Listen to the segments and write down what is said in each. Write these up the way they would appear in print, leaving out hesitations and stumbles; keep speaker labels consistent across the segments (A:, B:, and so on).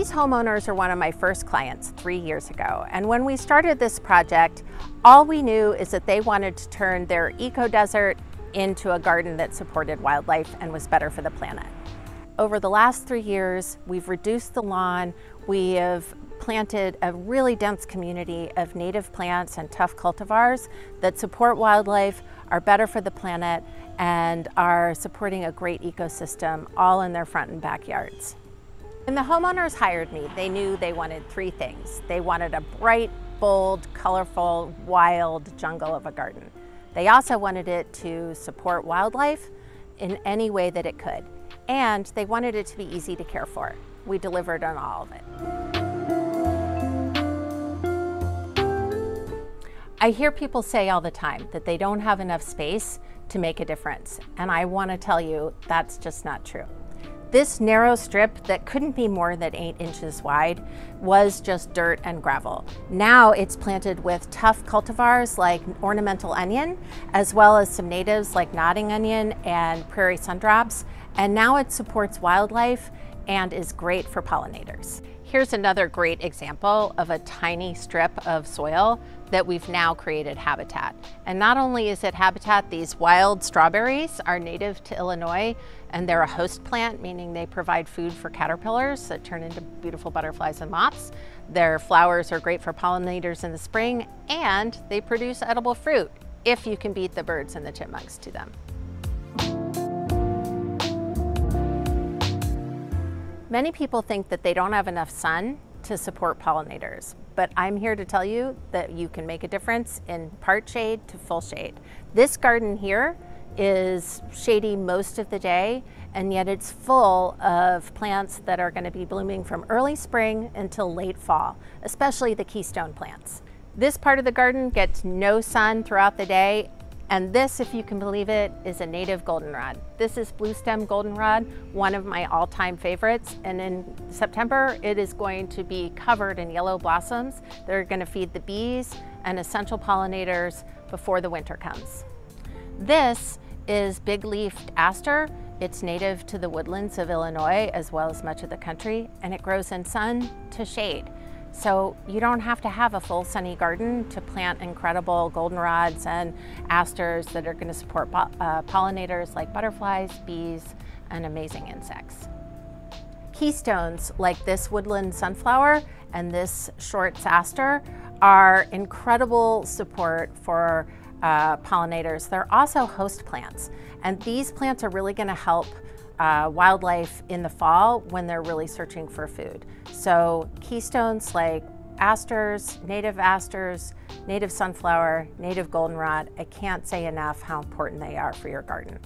A: These homeowners are one of my first clients 3 years ago, and when we started this project, all we knew is that they wanted to turn their eco-desert into a garden that supported wildlife and was better for the planet. Over the last 3 years, we've reduced the lawn, we have planted a really dense community of native plants and tough cultivars that support wildlife, are better for the planet, and are supporting a great ecosystem all in their front and backyards. When the homeowners hired me, they knew they wanted 3 things. They wanted a bright, bold, colorful, wild jungle of a garden. They also wanted it to support wildlife in any way that it could. And they wanted it to be easy to care for. We delivered on all of it. I hear people say all the time that they don't have enough space to make a difference. And I want to tell you that's just not true. This narrow strip that couldn't be more than 8 inches wide was just dirt and gravel. Now it's planted with tough cultivars like ornamental onion, as well as some natives like nodding onion and prairie sundrops. And now it supports wildlife and is great for pollinators. Here's another great example of a tiny strip of soil that we've now created habitat. And not only is it habitat, these wild strawberries are native to Illinois, and they're a host plant, meaning they provide food for caterpillars that turn into beautiful butterflies and moths. Their flowers are great for pollinators in the spring, and they produce edible fruit if you can beat the birds and the chipmunks to them. Many people think that they don't have enough sun to support pollinators, but I'm here to tell you that you can make a difference in part shade to full shade. This garden here is shady most of the day, and yet it's full of plants that are going to be blooming from early spring until late fall, especially the keystone plants. This part of the garden gets no sun throughout the day. And this, if you can believe it, is a native goldenrod. This is blue stem goldenrod, one of my all-time favorites. And in September, it is going to be covered in yellow blossoms that are going to feed the bees and essential pollinators before the winter comes. This is big-leafed aster. It's native to the woodlands of Illinois as well as much of the country, and it grows in sun to shade. So you don't have to have a full sunny garden to plant incredible goldenrods and asters that are going to support pollinators like butterflies, bees, and amazing insects. Keystones like this woodland sunflower and this short aster are incredible support for pollinators. They're also host plants, and these plants are really going to help wildlife in the fall when they're really searching for food. So keystones like asters, native sunflower, native goldenrod, I can't say enough how important they are for your garden.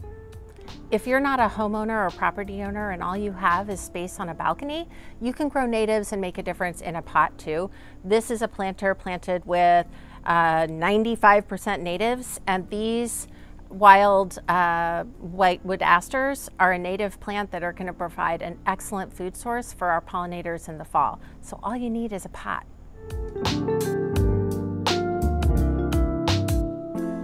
A: If you're not a homeowner or property owner and all you have is space on a balcony, you can grow natives and make a difference in a pot too. This is a planter planted with 95% natives, and these wild whitewood asters are a native plant that are going to provide an excellent food source for our pollinators in the fall. So all you need is a pot.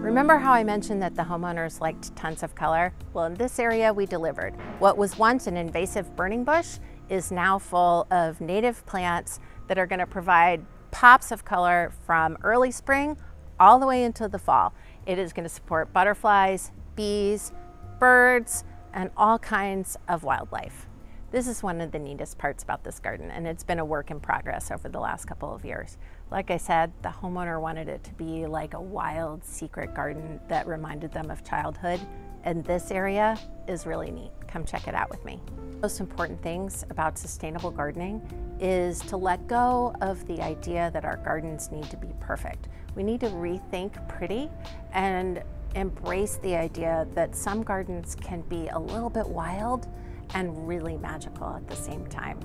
A: Remember how I mentioned that the homeowners liked tons of color? Well, in this area we delivered. What was once an invasive burning bush is now full of native plants that are going to provide pops of color from early spring all the way into the fall. It is going to support butterflies, bees, birds, and all kinds of wildlife. This is one of the neatest parts about this garden, and it's been a work in progress over the last couple of years. Like I said, the homeowner wanted it to be like a wild, secret garden that reminded them of childhood, and this area is really neat. Come check it out with me. The most important things about sustainable gardening is to let go of the idea that our gardens need to be perfect. We need to rethink pretty and embrace the idea that some gardens can be a little bit wild and really magical at the same time.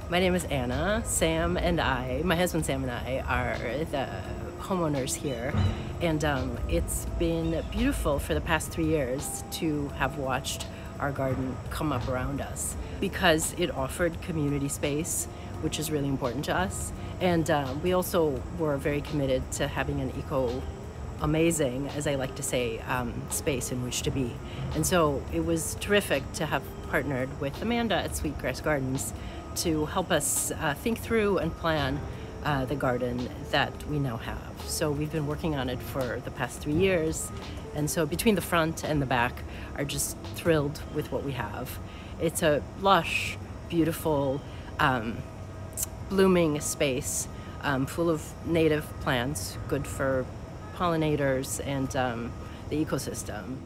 B: My name is Anna. Sam and I, my husband Sam and I, are the homeowners here, and it's been beautiful for the past 3 years to have watched our garden come up around us, because it offered community space, which is really important to us, and we also were very committed to having an amazing, as I like to say, space in which to be. And so it was terrific to have partnered with Amanda at Sweetgrass Gardens to help us think through and plan the garden that we now have. So we've been working on it for the past 3 years, and so between the front and the back are just thrilled with what we have. It's a lush, beautiful, blooming space full of native plants, good for pollinators and the ecosystem.